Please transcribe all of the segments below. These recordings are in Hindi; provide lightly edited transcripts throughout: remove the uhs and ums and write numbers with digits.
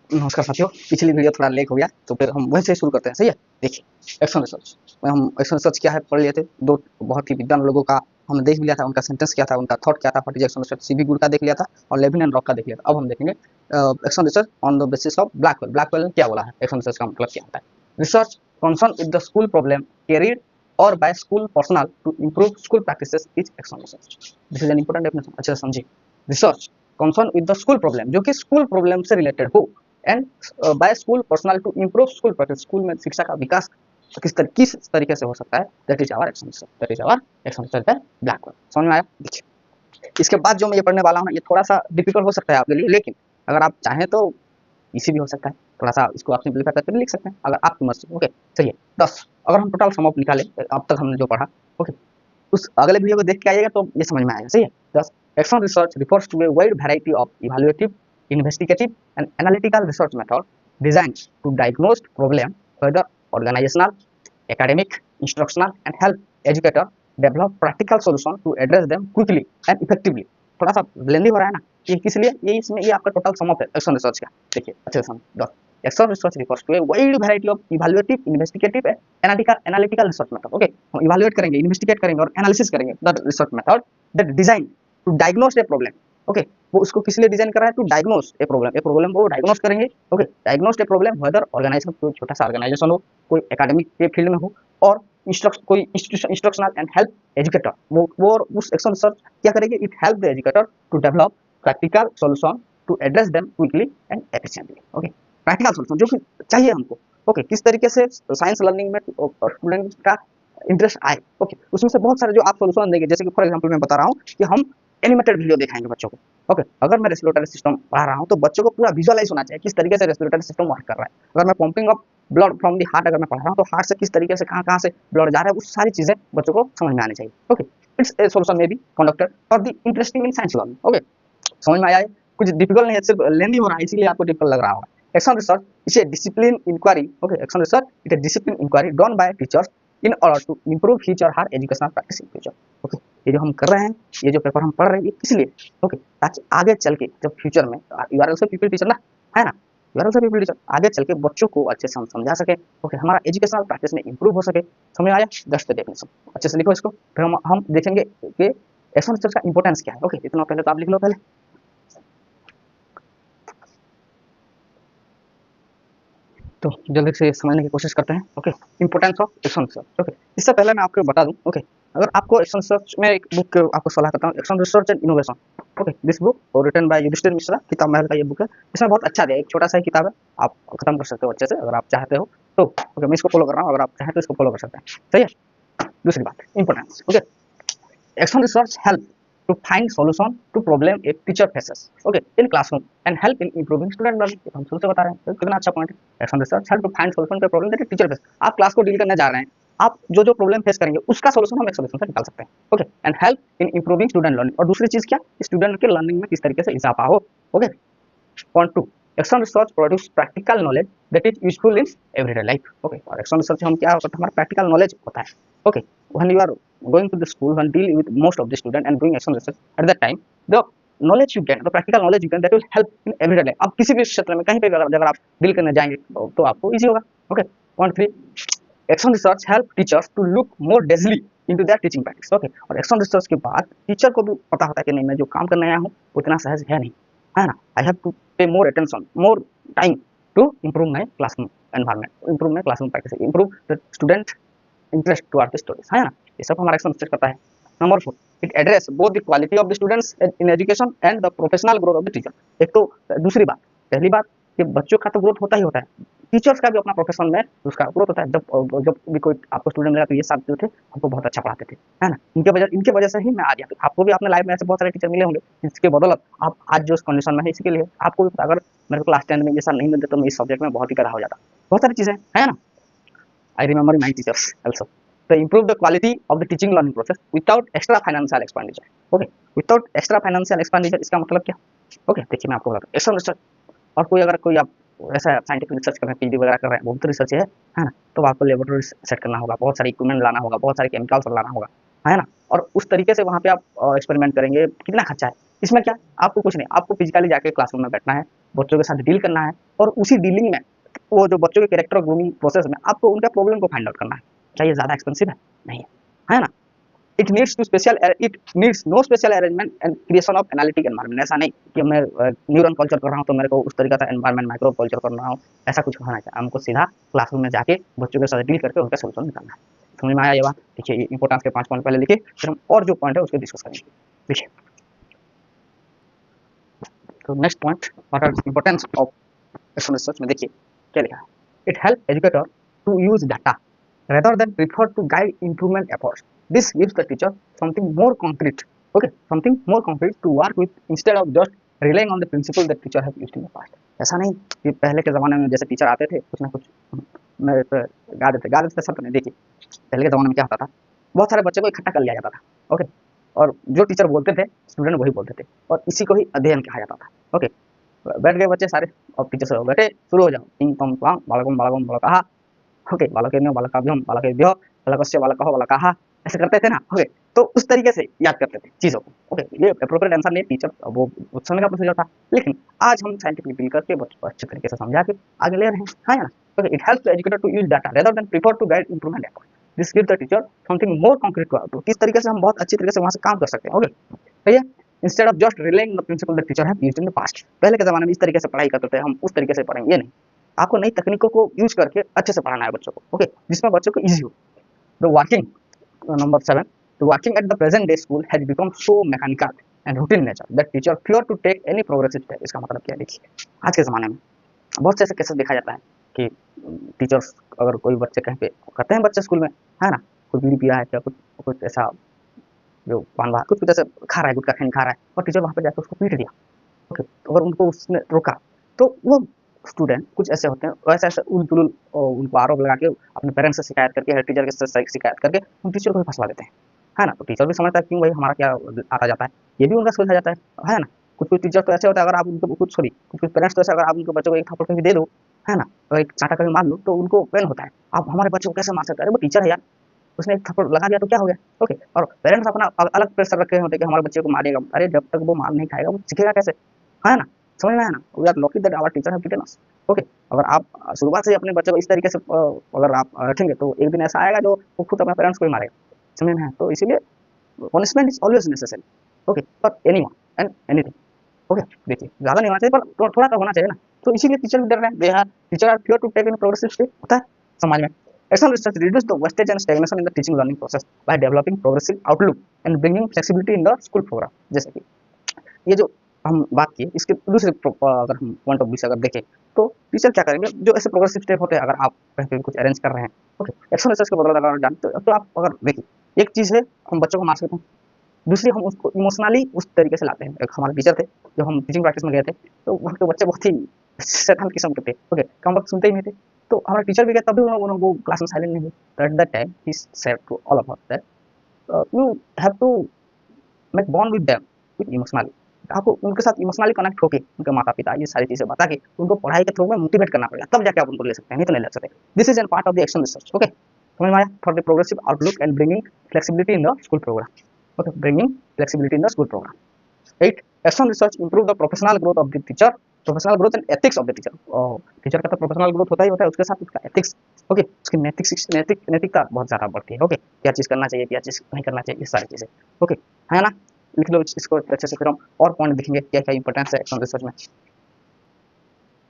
नमस्कार साथियों, पिछली वीडियो थोड़ा लेट हो गया तो फिर हम वहीं से शुरू करते हैं। सही है। देखिए एक्शन रिसर्च में हम एक्शन रिसर्च क्या है पढ़ लिए थे। दो बहुत ही विद्वान लोगों का हमने देख लिया था, उनका सेंटेंस क्या था, उनका थॉट क्या था। What is action research, CB good का देख लिया था और लेविन एंड रॉक का देख लिया था। अब हम देखेंगे action research on the basis of black hole. Black hole ने क्या बोला है, एक्शन रिसर्च का मतलब क्या होता है। Research concern with the school problem carried और by school personnel to improve school practices is action research. This is an important definition, अच्छे से समझिए। Research concern with the school problem, जो कि स्कूल प्रॉब्लम से रिलेटेड हो, and by school personnel to improve school practice, school में शिक्षा का विकास किस तरीके से हो सकता है। That is our action research, that is our action research है ब्लैक होल। समझ में आया। देखिए इसके बाद जो मैं ये पढ़ने वाला हूँ ये थोड़ा सा डिफिकल्ट हो सकता है आपके लिए, लेकिन अगर आप चाहें तो इसी भी हो सकता है। थोड़ा सा इसको आप सिंपलीफाई करके लिख सकते हैं अगर आपकी मर्जी। ओके चलिए 10 अगर हम टोटल सम अप निकालें अब तक हमने जो पढ़ा, ओके उस अगले वीडियो को देख के आइएगा तो ये समझ में आएगा। सही है। 10 action research refers to a wide variety of evaluative, investigative and analytical research method designed to diagnose problem, whether organizational, academic, instructional, and help educator develop practical solution to address them quickly and effectively। थोड़ा सा लेंदी हो रहा है ना, ये किस लिए, ये इसमें ये आपका टोटल सम अप है एक्शन रिसर्च का। देखिए अच्छे से समझ। Action research refers to a wide variety of evaluative, investigative and analytical research method. Okay हम इवैल्यूएट करेंगे, इन्वेस्टिगेट करेंगे और एनालिसिस करेंगे the research method that design to diagnose a problem. Okay वो उसको किस लिए डिजाइन कर रहा है, to diagnose a problem, a problem को डायग्नोस करेंगे। Okay diagnose a problem weather organisation, कोई छोटा सा ऑर्गेनाइजेशन हो, कोई एकेडमिक के फील्ड में हो, और कोई institution instructional and help educator, वो उस एक्शन रिसर्च क्या करेगी, it help the educator to develop practical solution to address them quickly and efficiently. Okay practical solution जो कि चाहिए हमको। ओके किस तरीके से साइंस लर्निंग में स्टूडेंट का इंटरेस्ट आए। ओके उसमें से बहुत सारे जो आप सॉल्यूशन देंगे, जैसे कि फॉर एग्जांपल मैं बता रहा हूँ कि हम एनिमेटेड वीडियो दिखाएंगे बच्चों को। ओके अगर मैं रेस्पिरेटरी सिस्टम पढ़ा रहा हूँ तो बच्चों को पूरा विजुअलाइज होना चाहिए किस तरीके से रेस्पिरेटरी सिस्टम वर्क कर रहा है। अगर मैं pumping of blood from the heart अगर मैं पढ़ा रहा हूँ तो हार्ट से किस तरीके से कहाँ से ब्लड जा रहा है, वो सारी चीजें बच्चों को समझ में आनी चाहिए। Okay it's a solution may be conducted for the interesting in science learning. Okay समझ में आया है। कुछ डिफिकल्ट नहीं है, सिर्फ लेंदी हो रहा है इसीलिए आपको डिफिकल्ट लग रहा होगा। Action research is a discipline inquiry. Okay action research is a discipline inquiry done by teachers in order to improve his or her educational practice in future. Okay ये जो हम कर रहे हैं, ये जो पेपर हम पढ़ रहे हैं, ये किस लिए, ओके ताकि आगे चल के जब फ्यूचर में, you are also people teacher ना, है ना, you are also people teacher, आगे चल के बच्चों को अच्छे से हम समझा सके। ओके हमारा एजुकेशनल प्रैक्टिस में इंप्रूव हो सके। समझ आया। जस्ट डेफिनेशन अच्छे से लिखो इसको, फिर हम देखेंगे कि एक्शन रिसर्च का इंपॉर्टेंस क्या है। ओके इतना पहले तो आप लिख लो पहले, तो जल्दी से समझने की कोशिश करते हैं। Okay importance of action research. Okay इससे पहले मैं आपको बता दूं, ओके अगर आपको एक्शन रिसर्च में एक बुक आपको सलाह करता हूँ, action research and innovation. Okay this book written by Yudhishthir Mishra, Kitab Mahal का ये बुक है। इसमें बहुत अच्छा दिया, एक छोटा सा ही किताब है, आप खत्म कर सकते हो अच्छे से अगर आप चाहते हो तो। ओके मैं इसको फॉलो कर रहा हूँ, अगर आप चाहें तो इसको फॉलो कर सकते हैं। सही है। दूसरी बात importance. Okay action research help to find solution to problem a teacher faces, okay in classroom and help in improving student learning। हम शुरू से बता रहे हैं तो कितना अच्छा पॉइंट है। Action research help to find solution to problem that teacher face, आप क्लास को डील करने जा रहे हैं, आप जो प्रॉब्लम फेस करेंगे उसका सॉल्यूशन हम एक्शन रिसर्च से निकाल सकते हैं। Okay and help in improving student learning, और दूसरी चीज क्या, स्टूडेंट के लर्निंग में किस तरीके से इजाफा हो। Okay point 2 action research produce practical knowledge that is useful in everyday life. Okay और एक्शन रिसर्च हम क्या होता है, हमारा प्रैक्टिकल नॉलेज होता है। Okay when you are going to the school and deal with most of the student and doing action research, at that time the knowledge you get, the practical knowledge you get, that will help in everyday life। आप किसी भी क्षेत्र में कहीं पे भी अगर आप डील करने जाएंगे तो आपको इजी होगा। Okay point 3 action research help teachers to look more deeply into their teaching practice. Okay और एक्शन रिसर्च के बाद टीचर को भी पता होता है कि नहीं मैं जो काम करने आया हूँ उतना सहज है नहीं, है ना, आई have to pay more attention, more time to improve my classroom environment, improve my classroom practice, improve the student interest toward the studies, है ना, ये सब हमारा एक्शन रिसर्च करता है। Number 4 it address both the quality of the students in education and the professional growth of the teacher. एक तो दूसरी बात, पहली बात कि बच्चों का तो ग्रोथ होता ही होता है, टीचर्स का भी अपना प्रोफेशन में उसका ग्रोथ होता है। जब भी कोई आपको स्टूडेंट मिला तो ये सब जो थे आपको बहुत अच्छा पढ़ाते थे, है ना, इनके वजह से ही मैं आज यहाँ, आपको भी अपने लाइफ में ऐसे बहुत सारे टीचर मिले होंगे जिसके बदौलत आप आज जो कंडीशन में है इसके लिए आपको भी अगर मेरे को क्लास 10 में ये सर नहीं मिलते तो मैं इस सब्जेक्ट में बहुत ही गड़ा हो जाता। बहुत सारी चीजें है ना। I remember my teachers also. They improve the quality of the teaching learning process without extra financial expenditure. Okay, without extra financial expenditure इसका मतलब क्या? Okay, देखिए मैं आपको बताता हूँ। एक्शन रिसर्च और कोई आप ऐसा साइंटिफिक रिसर्च कर रहे हैं, पीएचडी वगैरह कर रहे हैं, वो भी तो रिसर्च है ना, तो आपको लेबोरेटरी सेट करना होगा, बहुत सारे इक्विपमेंट लाना होगा, बहुत सारे केमिकल्स लाना होगा, है ना, और उस तरीके से वहाँ पे आप एक्सपेरिमेंट करेंगे, कितना खर्चा है। इसमें क्या आपको कुछ नहीं, आपको फिजिकली जाके क्लासरूम में बैठना है, बच्चों के साथ डील करना है, और उसी डीलिंग में वो जो बच्चों के कैरेक्टर ग्रूमिंग प्रोसेस में आपको उनका प्रॉब्लम को फाइंड आउट करना है। क्या ये ज़्यादा एक्सपेंसिव है? नहीं है ना? It needs no special arrangement and creation of analytic environment. ऐसा नहीं कि मैं न्यूरल कल्चर कर रहा हूँ तो मेरे को उस तरीका से एनवायरनमेंट माइक्रो कल्चर कर रहा हूँ, ऐसा कुछ होना चाहिए। हमको सीधा क्लासरूम में जाके बच्चों के साथ डील करके उनका सोल्यूशन निकालना है। समझ में आया ये बात? देखिए, ये इंपॉर्टेंस के 5 पॉइंट पहले लिखे, फिर हम और जो पॉइंट है उसको डिस्कस करेंगे। देखिए, तो next point, what are importance of action research में देखिए क्या लिखा है। It help educator to use data rather than prefer to guide improvement efforts. This gives the teacher something more concrete, okay, something more concrete to work with instead of just relying on the principle that teacher have used in the past. ऐसा नहीं कि पहले के ज़माने में जैसे टीचर आते थे कुछ ना कुछ गा देते थे सब नहीं। देखिए, पहले के ज़माने में क्या होता था, बहुत सारे बच्चे को इकट्ठा कर लिया जाता था, ओके, और जो टीचर बोलते थे स्टूडेंट वही बोलते थे, और इसी को ही अध्ययन कहा जाता था। ओके, बैठ गए बच्चे सारे, और टीचर से बैठे, शुरू हो जाओ, टिंग टोंग ट्वांग बालकम बालकम बालकहा, ओके, बालकेन्यो बालकाभ्यम बालकेभ्यः बालकस्य बालकः बालकाः, ऐसे करते थे ना। ओके, तो उस तरीके से याद करते थे चीज़ों को। ओके, ये एप्रोप्रिएट आंसर नहीं, टीचर वो उस समय का प्रोसीजर था, लेकिन आज हम साइंटिफिक डील करके बच्चों को अच्छे तरीके से समझा के आगे ले रहे हैं, है ना? Okay, it helps the educator to use data rather than prefer to guide improvement effort. This gives the teacher something more concrete to out. किस तरीके से हम बहुत अच्छी तरीके से वहाँ से काम कर सकते हैं। ओके, भैया, instead of just relying the principal that teacher have used in the past. पहले के ज़माने में इस तरीके से पढ़ाई करते थे, हम उस तरीके से पढ़ेंगे, ये नहीं। आपको नई तकनीकों को यूज करके अच्छे से पढ़ाना है बच्चों को, ओके, जिसमें बच्चों को इजी हो। The working, number 7, the working at the present day school has become so mechanical and routine nature that teacher fear to take any progressive step. इसका मतलब क्या है? देखिए, आज के ज़माने में बहुत से ऐसे केसेस देखा जाता है कि टीचर्स, अगर कोई बच्चे कहीं पे करते हैं बच्चे स्कूल में, है ना, कोई बीड़ी पी रहा है क्या, कुछ ऐसा जो पान वान कुछ ऐसे खा रहा है, गुटखा खा रहा है, और टीचर वहाँ पे जाकर उसको पीट दिया। ओके, तो अगर उनको उसने रोका तो वो स्टूडेंट कुछ ऐसे होते हैं, वैसे ऐसे उल-जुलूल उनको आरोप लगा के अपने पेरेंट्स से शिकायत करके, हेड टीचर के से शिकायत करके उन टीचर को भी फँसवा देते हैं, है ना? तो टीचर भी समझता है क्यों भाई, हमारा क्या आता जाता है, ये भी उनका सोचा जाता है ना? कुछ-कुछ टीचर तो ऐसे होते हैं, अगर आप उनको कुछ पेरेंट्स तो ऐसे, अगर आप उनके बच्चों को एक थप्पड़ कभी दे दो, है ना? और एक चाँटा कभी मार लो तो उनको पेन होता है। आप हमारे बच्चे को कैसे मार सकते हैं? अरे वो टीचर है यार, उसने एक थप्पड़ लगा दिया तो क्या हो गया? ओके, और पेरेंट्स अपना अलग प्रेशर रखे होते हैं कि हमारे बच्चे को मारेगा। अरे जब तक वो मार नहीं खाएगा वो सीखेगा कैसे? है ना? समझ में आया ना? We are lucky that our teacher have beaten us. Okay, अगर आप शुरुआत से ही अपने बच्चे को इस तरीके से अगर आप रखेंगे तो एक दिन ऐसा आएगा जो वो खुद अपने पेरेंट्स को ही मारेगा। समझ में आया? तो इसीलिए punishment is always necessary, okay, for anyone and anything. Okay, देखिए, ज़्यादा नहीं होना चाहिए पर थोड़ा तो होना चाहिए ना। तो इसीलिए टीचर भी डर रहे हैं, they are teacher are fear to take any progressive step, होता है समाज में। External research reduce the wastage and stagnation in the teaching learning process by developing progressive outlook and bringing flexibility in the school program। जैसे कि ये जो हम बात की, इसके दूसरे अगर हम पॉइंट ऑफ व्यू से अगर देखें तो टीचर क्या करेंगे, जो ऐसे प्रोग्रेसिव स्टेप होते हैं, अगर आप कहीं पे कुछ अरेंज कर रहे हैं, ओके, एक्शन रिसर्च के बदौलत अगर जानते तो आप अगर देखिए, एक चीज़ है हम बच्चों को मार सकते हैं, दूसरी हम उसको इमोशनली उस तरीके से लाते हैं। एक हमारे टीचर थे, जब हम टीचिंग प्रैक्टिस में गए थे, तो वहाँ के बच्चे बहुत ही शैतान किस्म के थे, ओके, कम वक्त सुनते ही नहीं थे। तो हमारे टीचर भी गए, तब भी वो क्लास में साइलेंट नहीं हुए। तो एट दैट टाइम ही said to all of us that you have to make bond with them with emotionally. आपको उनके साथ इमोशनली कनेक्ट होके, उनके माता-पिता ये सारी चीज़ें बता के उनको पढ़ाई के थ्रू में मोटिवेट करना पड़ेगा, तब जाके आप उनको ले सकते हैं, नहीं तो नहीं ले सकते। This is an part of the action research, okay, समझ में आया? For the progressive outlook and bringing flexibility in the school programme, okay, bringing flexibility in the school program. 8, action research improve the professional growth of the teacher, professional growth and ethics of the teacher। Teacher का तो प्रोफेशनल ग्रोथ होता ही होता है, उसके साथ उसका एथिक्स, ओके, उसकी नैतिकता बहुत ज़्यादा बढ़ती है। ओके, क्या चीज़ करना चाहिए, क्या चीज़ नहीं करना चाहिए, ये सारी चीज़ें, ओके, है ना? लिख लो इसको अच्छे से, फिर हम और पॉइंट देखेंगे क्या क्या इंपॉर्टेंस है एक्शन रिसर्च में।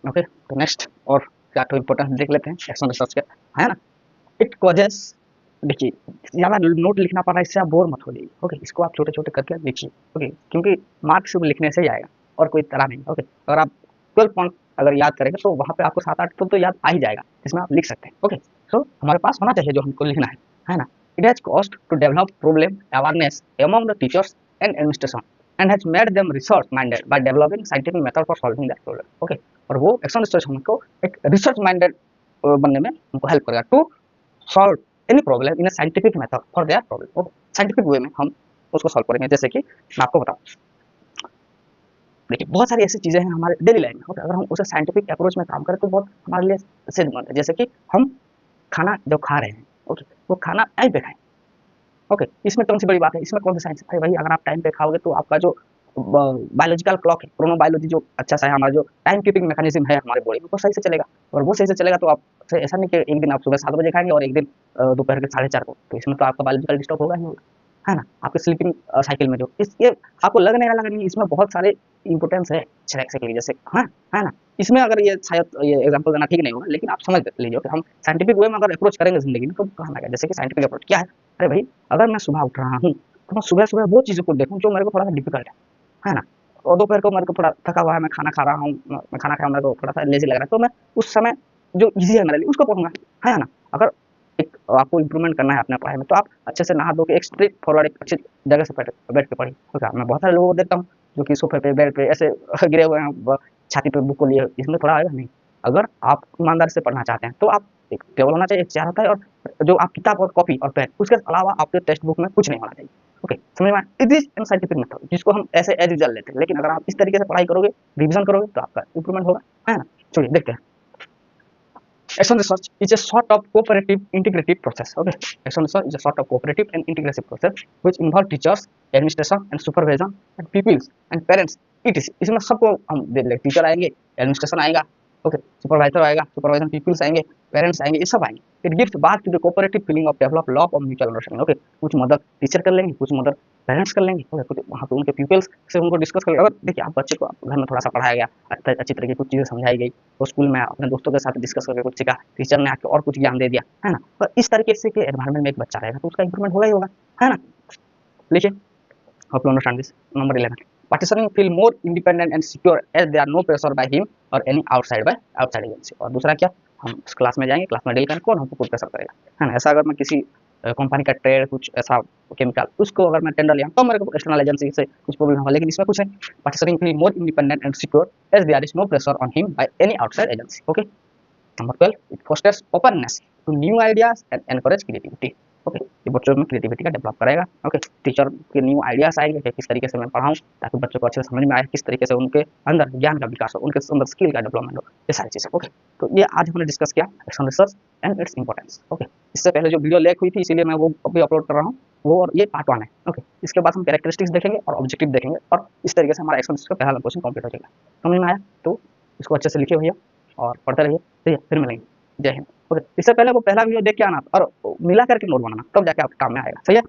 ओके, तो नेक्स्ट और क्या तो इंपॉर्टेंस देख लेते हैं एक्शन रिसर्च के, है ना? इट कॉजेस, देखिए, ज़्यादा नोट लिखना पड़ रहा है, इससे आप बोर मत हो जाइए। ओके, इसको आप छोटे-छोटे करके लिखिए, ओके, क्योंकि मार्क्स लिखने से ही आएगा और कोई तरह नहीं। ओके, अगर आप 12 पॉइंट अगर याद करेंगे तो वहाँ पे आपको 7-8 तो याद आ ही जाएगा, जिसमें आप लिख सकते हैं। ओके, सो हमारे पास होना चाहिए जो हमको लिखना है ना? It has cost to develop problem awareness among the teachers and administration and has made them research minded by developing scientific method for solving that problem. Okay, और वो एक्शन रिसर्च हमको एक रिसर्च माइंडेड बनने में हमको हेल्प करेगा to solve any problem in a scientific method for their problem. Okay, scientific way में हम उसको सॉल्व करेंगे। जैसे कि मैं आपको बताऊं, देखिए, बहुत सारी ऐसी चीज़ें हैं हमारे डेली लाइफ में, ओके, अगर हम उसे साइंटिफिक अप्रोच में काम करें तो बहुत हमारे लिए सेहतमंद है। जैसे कि हम खाना जब खा रहे हैं, ओके, वो खाना टाइम पे खाएं। ओके, इसमें कौन सी बड़ी बात है, इसमें कौन सी साइंस है भाई? अगर आप टाइम पे खाओगे तो आपका जो बायोलॉजिकल क्लॉक है, क्रोनोबायोलॉजी जो अच्छा सा है, हमारा जो टाइम कीपिंग मैकेनिज्म है हमारे बॉडी में, वो सही से चलेगा। और वो सही से चलेगा तो आप ऐसा नहीं कि एक दिन आप सुबह 7 बजे खाएंगे और एक दिन दोपहर के 4:30 को, तो इसमें तो आपका बायोलॉजिकल डिस्टर्ब होगा ही होगा, है ना। आपके स्लीपिंग साइकिल में जो ये आपको लगने लगा नहीं, इसमें बहुत सारे इंपोर्टेंस है एक्सरसाइज के लिए, जैसे हाँ, है ना। इसमें अगर ये शायद ये एग्जांपल देना ठीक नहीं होगा, लेकिन आप समझ लीजिए कि हम साइंटिफिक वे में अगर अप्रोच करेंगे जिंदगी में तो कहना क्या, जैसे कि साइंटिफिक अप्रोच क्या है। अरे भाई, अगर मैं सुबह उठ रहा हूँ तो मैं सुबह सुबह वो चीज़ों को देखूँ जो मेरे को थोड़ा सा डिफिकल्ट है ना। और दोपहर को मेरे को थोड़ा थका हुआ है, मैं खाना खा रहा हूँ, मैं खाना खाया, मेरे को थोड़ा सा लेजी लग रहा है, तो मैं उस समय जो ईजी है मेरे लिए उसको पढ़ूंगा, है ना। अगर एक आपको इंप्रूवमेंट करना है अपने पढ़ाई में, तो आप अच्छे से नहा धो के एक स्ट्रेट फॉरवर्ड एक अच्छी जगह से बैठ के पढ़िए, ठीक है। मैं बहुत सारे लोगों को देखता हूँ जो कि सोफे पे, बेड पे ऐसे गिरे हुए हैं, छाती पे बुक को लिए, इसमें थोड़ा आएगा नहीं। अगर आप ईमानदारी से पढ़ना चाहते हैं तो आप एक टेबल होना चाहिए, एक चेयर होता है, और जो आप किताब और कॉपी और पेन, उसके अलावा आपके टेक्स्ट बुक में कुछ नहीं होना चाहिए। ओके, समझ में आया? It is an scientific method जिसको हम ऐसे एज यूजुअल लेते हैं, लेकिन अगर आप इस तरीके से पढ़ाई करोगे, रिवीजन करोगे, तो आपका इंप्रूवमेंट होगा, है ना। चलिए देखते हैं। Action research is a sort of cooperative integrative process. Okay, action research is a sort of cooperative and integrative process which involve teachers, administration and supervision and pupils and parents. etc. इसमें सबको हम देख लेंगे, टीचर आएंगे, एडमिनिस्ट्रेशन आएगा, ओके, सुपरवाइजर आएगा, सुपरवाइजन पीपल्स आएंगे, पेरेंट्स आएंगे, ये सब आएंगे। It gives birth to the cooperative feeling of develop law of mutual understanding. Okay, कुछ मदद टीचर कर लेंगे, कुछ मदद पेरेंट्स कर लेंगे, ओके, कुछ वहाँ पे उनके पीपल्स से उनको डिस्कस कर लेंगे। अगर देखिए आप बच्चे को घर में थोड़ा सा पढ़ाया गया, अच्छी तरह की कुछ चीज़ें समझाई गई, तो स्कूल में अपने दोस्तों के साथ डिस्कस करके कुछ सीखा, टीचर ने आके और कुछ ज्ञान दे दिया, है ना। तो इस तरीके से के एनवायरनमेंट में एक बच्चा रहेगा तो उसका इंप्रूवमेंट होगा ही होगा, है ना। लिखिए, hope you understand this. Number 11. Participant feel more independent and secure as there are no pressure by him or any outside agency. और दूसरा क्या, हम उस क्लास में जाएंगे, क्लास में डील करेंगे, कौन हमको खुद प्रेशर करेगा, है ना। ऐसा अगर मैं किसी कंपनी का ट्रेड, कुछ ऐसा केमिकल, उसको अगर मैं टेंडर लिया तो मेरे को एक्सटर्नल एजेंसी से कुछ प्रॉब्लम होगा, लेकिन इसमें कुछ है, participant feel more independent and secure as there is no pressure on him by any outside agency. Okay, number 12, it fosters openness to new ideas and encourage creativity. Okay, ये बच्चों में क्रिएटिविटी का डेवलप करेगा। ओके, टीचर के न्यू आइडियाज आएंगे कि किस तरीके से मैं पढ़ाऊँ ताकि बच्चों को अच्छे से समझ में आए, किस तरीके से उनके अंदर ज्ञान का विकास हो, उनके अंदर स्किल का डेवलपमेंट हो, ये सारी चीज़ें। ओके, तो ये आज हमने डिस्कस किया action research and its importance. Okay, इससे पहले जो वीडियो लेक हुई थी इसीलिए मैं वो अभी अपलोड कर रहा हूँ, वो और ये पार्ट 1 है। ओके, इसके बाद हम कैरेक्टरिस्टिक्स देखेंगे और ऑब्जेक्टिव देखेंगे, और इस तरीके से हमारा एक्शन रिसर्च का पहला क्वेश्चन कंप्लीट हो जाएगा। समझ में आया तो इसको अच्छे से लिखे भैया और पढ़ते रहिए, ठीक है। फिर मिलेंगे, जय हिंद। ओके, इससे पहले वो पहला वीडियो देख के आना और मिला करके नोट बनाना, तब जाके आपके काम में आएगा, सही है।